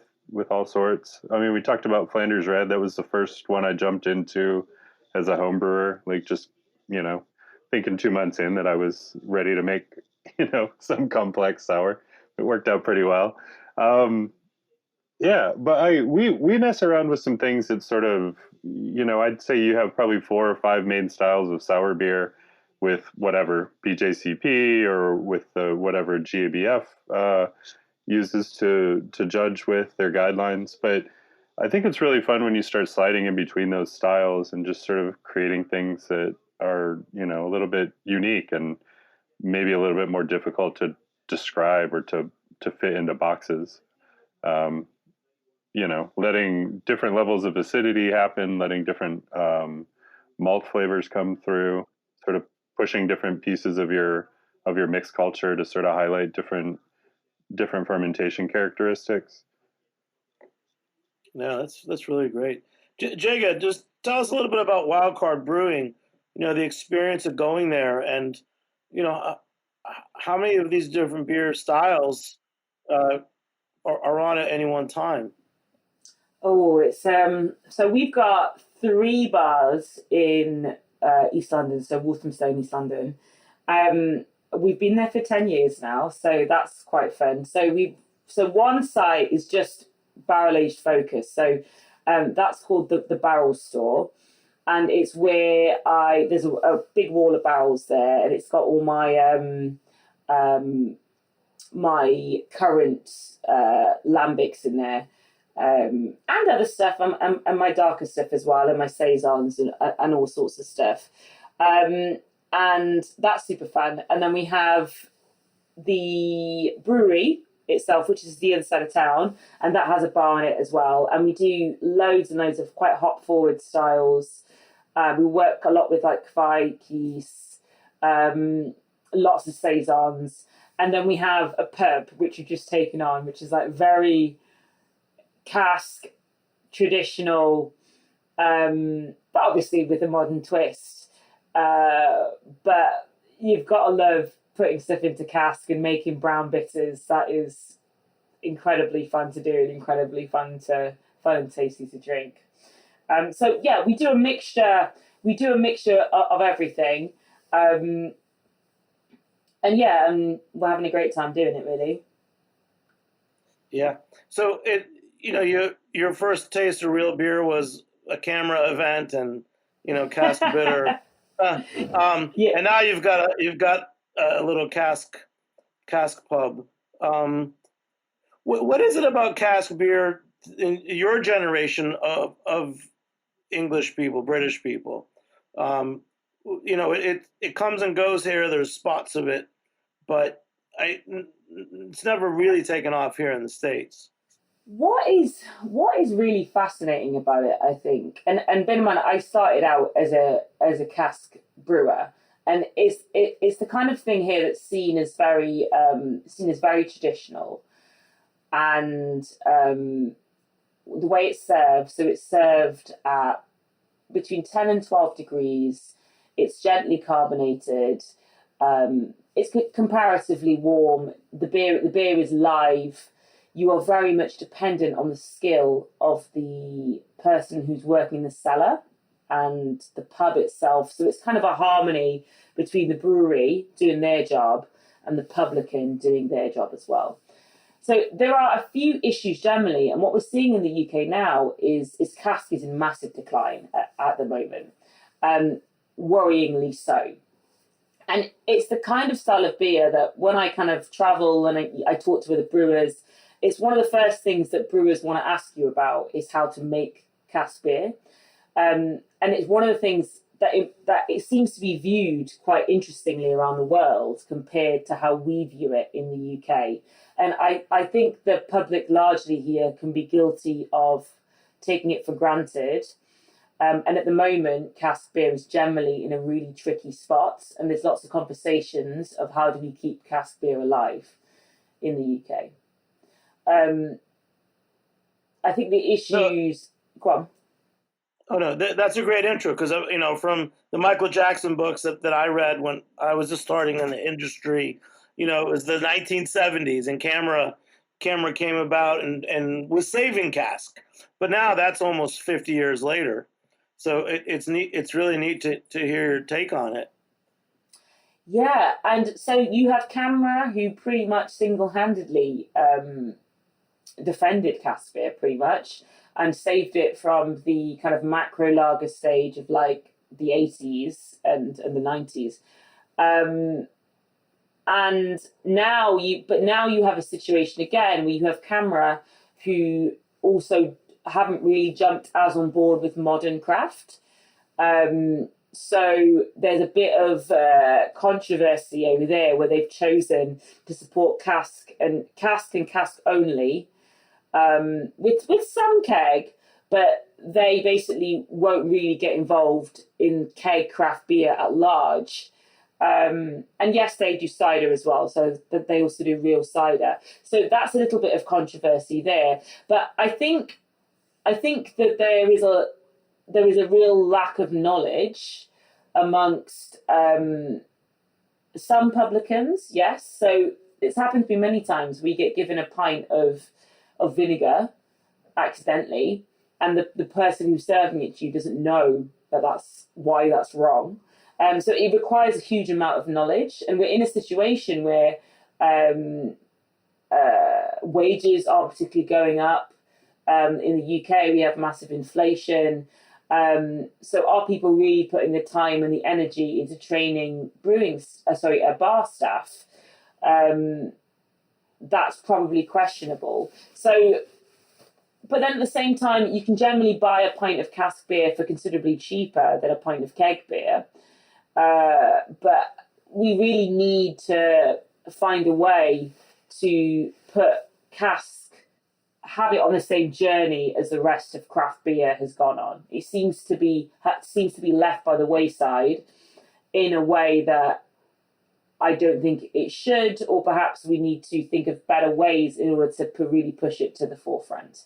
all sorts. I mean, we talked about Flanders Red. That was the first one I jumped into as a home brewer, like just, thinking 2 months in that I was ready to make, some complex sour. It worked out pretty well. Yeah, but we mess around with some things that sort of, I'd say you have probably 4 or 5 main styles of sour beer with whatever BJCP or with whatever GABF uses to judge with their guidelines. But I think it's really fun when you start sliding in between those styles and just sort of creating things that are, a little bit unique. And maybe a little bit more difficult to describe or to fit into boxes. Letting different levels of acidity happen, letting different malt flavors come through, sort of pushing different pieces of your mixed culture to sort of highlight different fermentation characteristics. No, that's really great. Jaega, just tell us a little bit about Wildcard Brewing. The experience of going there, and how many of these different beer styles are on at any one time. Oh, it's so we've got 3 bars in East London, so Walthamstow, East London. We've been there for 10 years now, so that's quite fun. So one site is just barrel aged focus, so that's called the Barrel Store, and it's where there's a big wall of barrels there, and it's got all my my current lambics in there. And other stuff, and my darker stuff as well, and my saisons and all sorts of stuff. And that's super fun. And then we have the brewery itself, which is the other side of town, and that has a bar in it as well. And we do loads and loads of quite hop forward styles. We work a lot with like Vikes, lots of saisons. And then we have a pub, which we've just taken on, which is like very cask, traditional, but obviously with a modern twist. But you've got to love putting stuff into cask and making brown bitters. That is incredibly fun to do and incredibly fun and tasty to drink. So yeah, we do a mixture. Of everything. And yeah, we're having a great time doing it, really. Yeah. So your first taste of real beer was a camera event and cask bitter. Yeah. And now you've got a little cask pub. What is it about cask beer in your generation of English people, British people? It comes and goes here. There's spots of it, but it's never really taken off here in the States. What is really fascinating about it, I think, and bear in mind, I started out as a cask brewer, and it's the kind of thing here that's seen as very traditional, and the way it's served. So it's served at between 10 and 12 degrees. It's gently carbonated. It's comparatively warm. The beer is live. You are very much dependent on the skill of the person who's working the cellar and the pub itself. So it's kind of a harmony between the brewery doing their job and the publican doing their job as well. So there are a few issues generally, and what we're seeing in the UK now is cask is in massive decline at the moment, worryingly so. And it's the kind of style of beer that when I kind of travel and I talk to other brewers, it's one of the first things that brewers want to ask you about is how to make cask beer. And it's one of the things that it seems to be viewed quite interestingly around the world compared to how we view it in the UK. And I think the public largely here can be guilty of taking it for granted. And at the moment, cask beer is generally in a really tricky spot. And there's lots of conversations of how do we keep cask beer alive in the UK. I think the issues... Go on. Oh, no, that's a great intro because, from the Michael Jackson books that I read when I was just starting in the industry, it was the 1970s and camera came about and was saving cask. But now that's almost 50 years later. So it's neat. It's really neat to hear your take on it. Yeah, and so you have Camera, who pretty much single-handedly defended cask beer, pretty much, and saved it from the kind of macro lager stage of like the 80s and the 90s. And now you have a situation again where you have Camera, who also haven't really jumped as on board with modern craft. So there's a bit of controversy over there where they've chosen to support cask only, with some keg, but they basically won't really get involved in keg craft beer at large. And yes, they do cider as well, so that they also do real cider. So that's a little bit of controversy there. But I think that there is a real lack of knowledge amongst some publicans. Yes, so it's happened to me many times. We get given a pint of vinegar accidentally, and the person who's serving it to you doesn't know that's why that's wrong. So it requires a huge amount of knowledge, and we're in a situation where wages are particularly going up. In the UK, we have massive inflation. So are people really putting the time and the energy into training bar staff? That's probably questionable. So, but then at the same time, you can generally buy a pint of cask beer for considerably cheaper than a pint of keg beer. But we really need to find a way to have it on the same journey as the rest of craft beer has gone on. It seems to be left by the wayside in a way that I don't think it should, or perhaps we need to think of better ways in order to really push it to the forefront.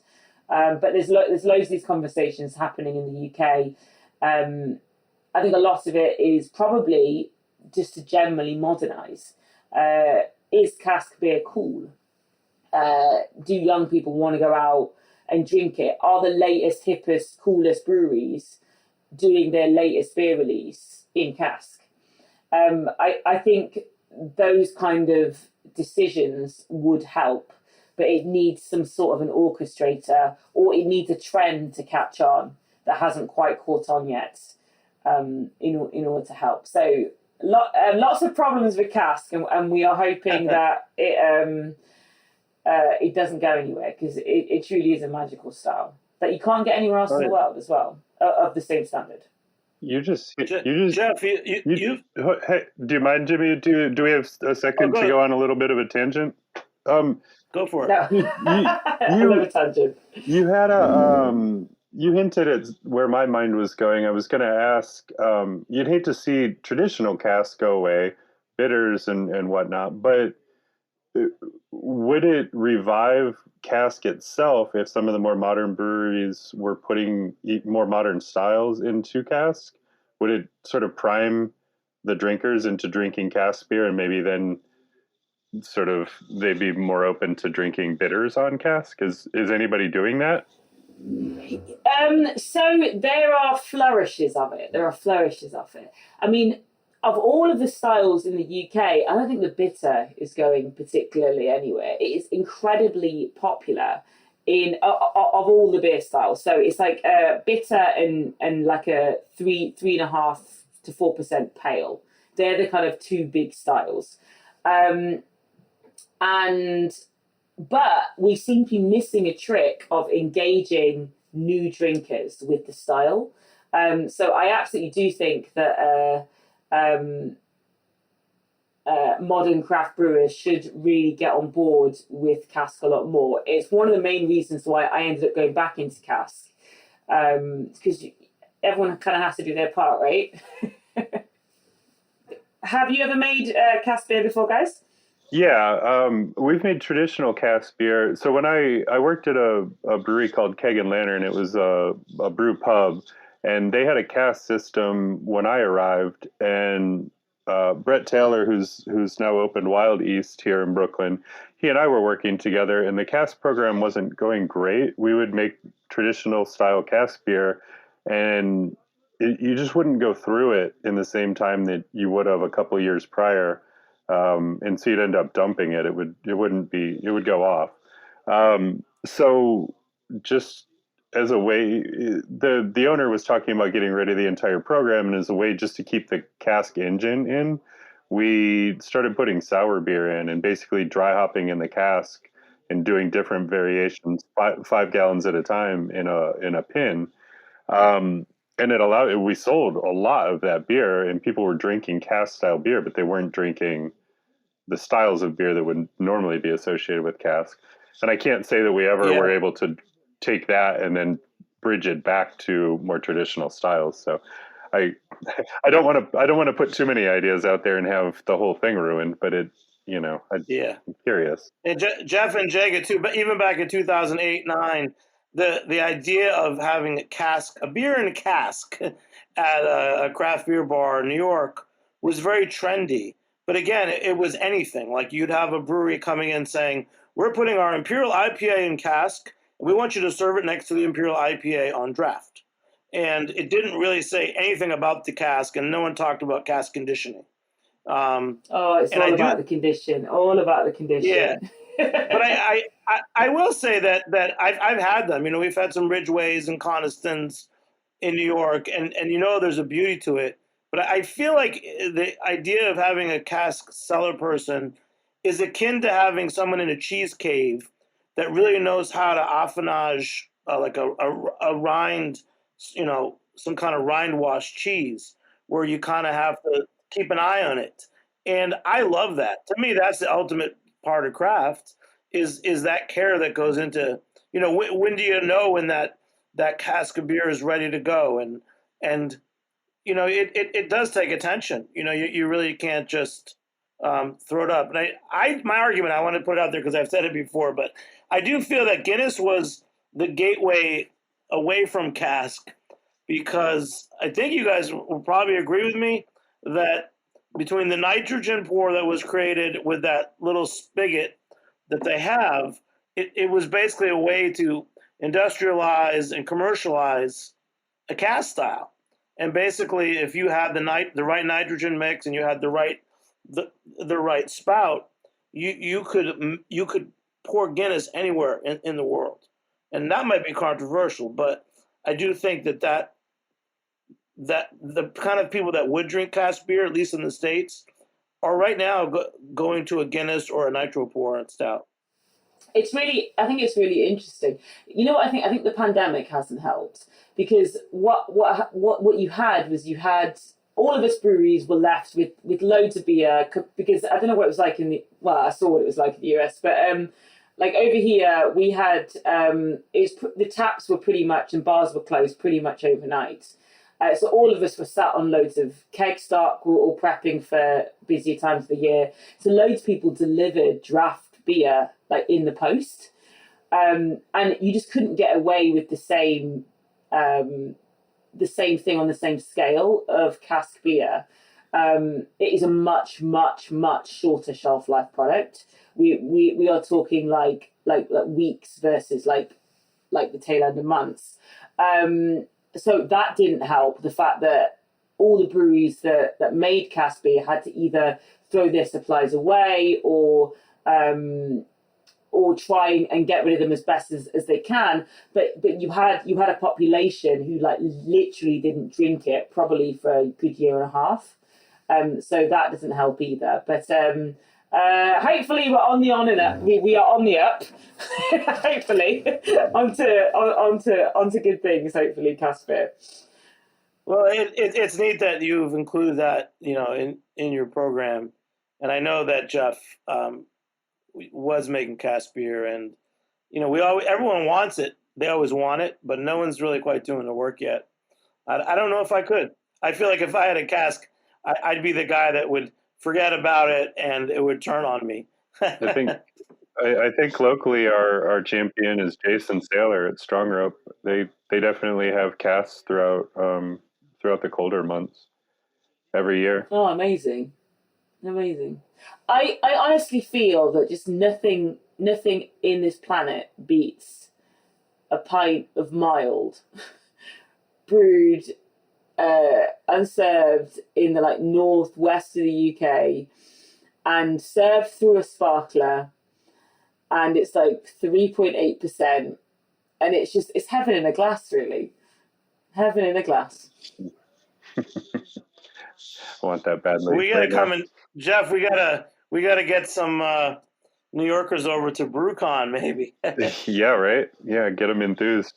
But there's loads of these conversations happening in the UK. I think a lot of it is probably just to generally modernise. Is cask beer cool? Do young people want to go out and drink it? Are the latest, hippest, coolest breweries doing their latest beer release in cask? I think those kind of decisions would help, but it needs some sort of an orchestrator, or it needs a trend to catch on that hasn't quite caught on yet, in order to help. So lots of problems with cask, and we are hoping that it doesn't go anywhere, because it truly is a magical style that you can't get anywhere else in the world as well, of the same standard. Jeff, you Hey, do you mind, Jimmy? Do we have a second to go on a little bit of a tangent? Go for it. No. I love a tangent. You had you hinted at where my mind was going. I was going to ask, you'd hate to see traditional casks go away, bitters and whatnot, but would it revive cask itself if some of the more modern breweries were putting more modern styles into cask? Would it sort of prime the drinkers into drinking cask beer, and maybe then sort of they'd be more open to drinking bitters on cask? Is anybody doing that? So there are flourishes of it. I mean, of all of the styles in the UK, I don't think the bitter is going particularly anywhere. It is incredibly popular of all the beer styles. So it's like bitter and like a 3.5% to 4% pale. They're the kind of two big styles. But we seem to be missing a trick of engaging new drinkers with the style. So I absolutely do think that modern craft brewers should really get on board with cask a lot more. It's one of the main reasons why I ended up going back into cask, because everyone kind of has to do their part, right? Have you ever made cask beer before, guys? Yeah, we've made traditional cask beer. So when I worked at a brewery called Keg and Lantern, it was a brew pub, and they had a cask system when I arrived. And Brett Taylor, who's now opened Wild East here in Brooklyn, he and I were working together, and the cask program wasn't going great. We would make traditional style cask beer, and you just wouldn't go through it in the same time that you would have a couple of years prior. And so you'd end up dumping it. It would go off. So just as a way, the owner was talking about getting rid of the entire program, and as a way just to keep the cask engine in, we started putting sour beer in and basically dry hopping in the cask and doing different variations, 5 gallons at a time in a pin. And we sold a lot of that beer, and people were drinking cask style beer, but they weren't drinking the styles of beer that would normally be associated with cask. And I can't say that we ever were able to take that and then bridge it back to more traditional styles. So I don't want to put too many ideas out there and have the whole thing ruined, but I'm curious. And Jeff and Jaega too, but even back in 2008-9, the idea of having a beer in a cask at a craft beer bar in New York was very trendy. But again, it was anything. Like you'd have a brewery coming in saying, we're putting our Imperial IPA in cask, and we want you to serve it next to the Imperial IPA on draft. And it didn't really say anything about the cask, and no one talked about cask conditioning. It's all about the condition. All about the condition. Yeah. But I will say that I've had them. We've had some Ridgeways and Conistons in New York, and there's a beauty to it. But I feel like the idea of having a cask cellar person is akin to having someone in a cheese cave that really knows how to affinage like a rind, some kind of rind wash cheese, where you kind of have to keep an eye on it. And I love that. To me, that's the ultimate part of craft is that care that goes into, when do you know when that cask of beer is ready to go? And it does take attention. You really can't just throw it up. And my argument, I want to put it out there because I've said it before, but I do feel that Guinness was the gateway away from cask, because I think you guys will probably agree with me that between the nitrogen pour that was created with that little spigot that they have, it was basically a way to industrialize and commercialialize a cask style. And basically, if you had the right nitrogen mix and you had the right spout, you could pour Guinness anywhere in the world. And that might be controversial, but I do think that the kind of people that would drink cask beer, at least in the States, are right now going to a Guinness or a nitro pour and stout. I think it's really interesting. I think the pandemic hasn't helped, because what you had all of us breweries were left with loads of beer, because I don't know what it was like I saw what it was like in the US, but like over here we had the taps were pretty much, and bars were closed pretty much overnight. So all of us were sat on loads of keg stock. We were all prepping for busier times of the year. So loads of people delivered draft beer like in the post, and you just couldn't get away with the same thing on the same scale of cask beer. It is a much, much, much shorter shelf life product. We are talking like weeks versus like the tail end of months. So that didn't help. The fact that all the breweries that made cask beer had to either throw their supplies away or try and get rid of them as best as they can. But you had a population who like literally didn't drink it probably for a good year and a half. So that doesn't help either. But hopefully we're on the on and up. We are on the up. Hopefully onto good things. Hopefully, cask beer. Well, it's neat that you've included that in your program, and I know that Jeff was making cask beer, and everyone wants it. They always want it, but no one's really quite doing the work yet. I don't know if I could. I feel like if I had a cask, I'd be the guy that would forget about it and it would turn on me. I think locally our champion is Jason Saylor at Strong Rope. They definitely have casks throughout the colder months every year. Oh, amazing. I honestly feel that just nothing in this planet beats a pint of mild brewed unserved in the northwest of the UK and served through a sparkler, and it's 3.8%, and it's heaven in a glass, really. Heaven in a glass. I want that badly. We gotta come in, Jeff. We gotta get some New Yorkers over to BrewCon, maybe. Yeah, right. Yeah, get them enthused.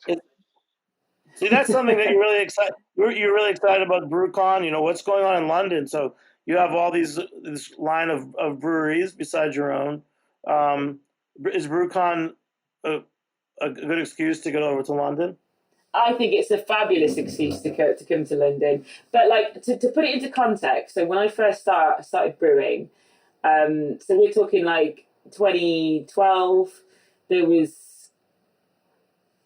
See, that's something that you're really excited. You're really excited about BrewCon. You know what's going on in London. So you have all this line of breweries besides your own. Is BrewCon a good excuse to get over to London? I think it's a fabulous excuse to come to London. But like to put it into context, so when I first started brewing, so we're talking like 2012, there was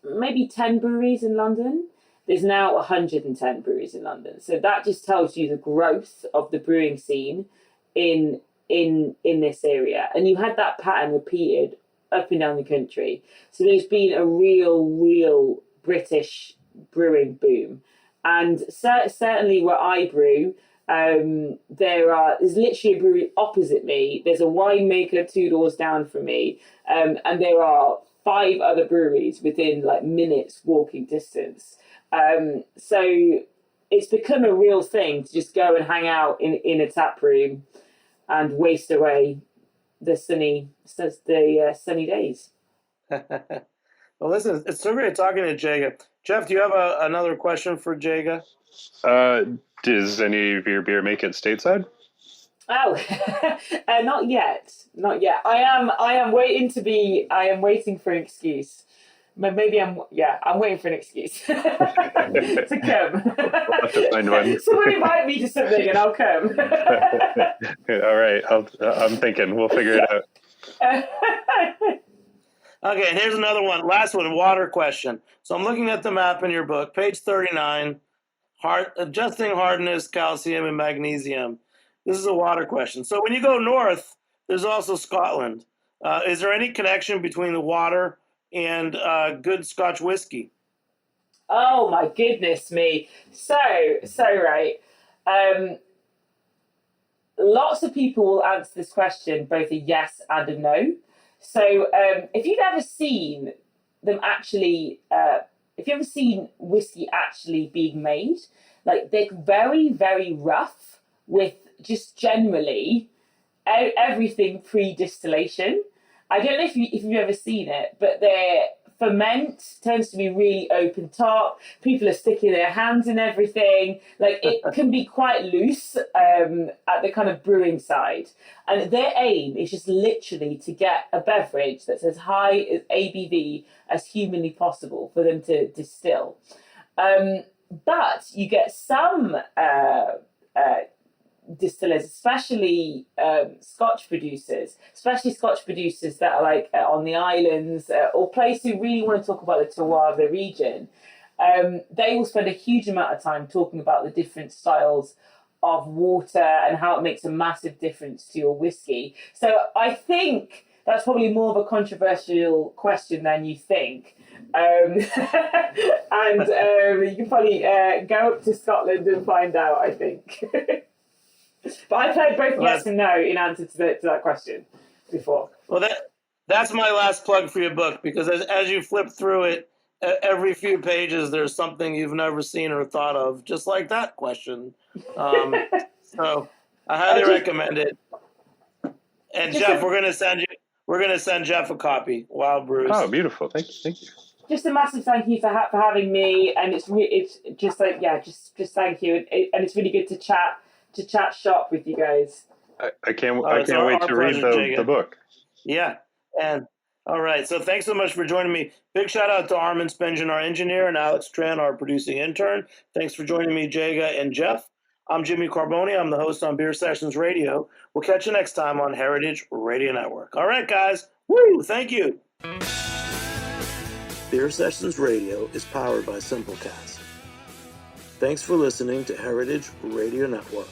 maybe 10 breweries in London. There's now 110 breweries in London. So that just tells you the growth of the brewing scene in this area. And you had that pattern repeated up and down the country. So there's been a real British brewing boom. And certainly where I brew, there's literally a brewery opposite me. There's a winemaker 2 doors down from me. And there are 5 other breweries within like minutes walking distance. So it's become a real thing to just go and hang out in a tap room and waste away the sunny days. Well, listen, it's so great talking to Jaega. Jeff, do you have another question for Jaega? Does any of your beer make it stateside? Oh, not yet. I am waiting for an excuse. Maybe I'm waiting for an excuse to come. We'll have to find one. Someone invite me to something and I'll come. All right, I'm thinking we'll figure it out. Okay, and here's another one. Last one, water question. So I'm looking at the map in your book, page 39, adjusting hardness, calcium, and magnesium. This is a water question. So when you go north, there's also Scotland. Is there any connection between the water and good Scotch whiskey? Oh my goodness me. So right. Lots of people will answer this question both a yes and a no. So if you've ever seen them actually, if you've ever seen whiskey actually being made, like they're very, very rough with just generally everything pre-distillation. I don't know if you've ever seen it, but their ferment tends to be really open top. People are sticking their hands in everything. Like it can be quite loose at the kind of brewing side. And their aim is just literally to get a beverage that's as high as ABV as humanly possible for them to distill. But you get some distillers, especially Scotch producers that are like on the islands or places who really want to talk about the terroir of the region. They will spend a huge amount of time talking about the different styles of water and how it makes a massive difference to your whiskey. So I think that's probably more of a controversial question than you think. And you can probably go up to Scotland and find out, I think. But I've heard both yes and no in answer to that question before. Well, that's my last plug for your book, because as you flip through it, every few pages there's something you've never seen or thought of, just like that question. So I highly recommend it. And Jeff, we're gonna send Jeff a copy. Wild Brews. Oh, beautiful! Thank you. Just a massive thank you for having me, and it's just like just thank you, and it's really good to chat shop with you guys. I can't wait to read the book. Yeah, and all right. So thanks so much for joining me. Big shout out to Armin Spengen, our engineer, and Alex Tran, our producing intern. Thanks for joining me, Jaega and Jeff. I'm Jimmy Carboni. I'm the host on Beer Sessions Radio. We'll catch you next time on Heritage Radio Network. All right, guys. Woo! Thank you. Beer Sessions Radio is powered by Simplecast. Thanks for listening to Heritage Radio Network.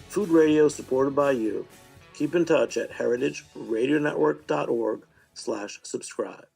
Food radio supported by you. Keep in touch at heritageradionetwork.org/subscribe.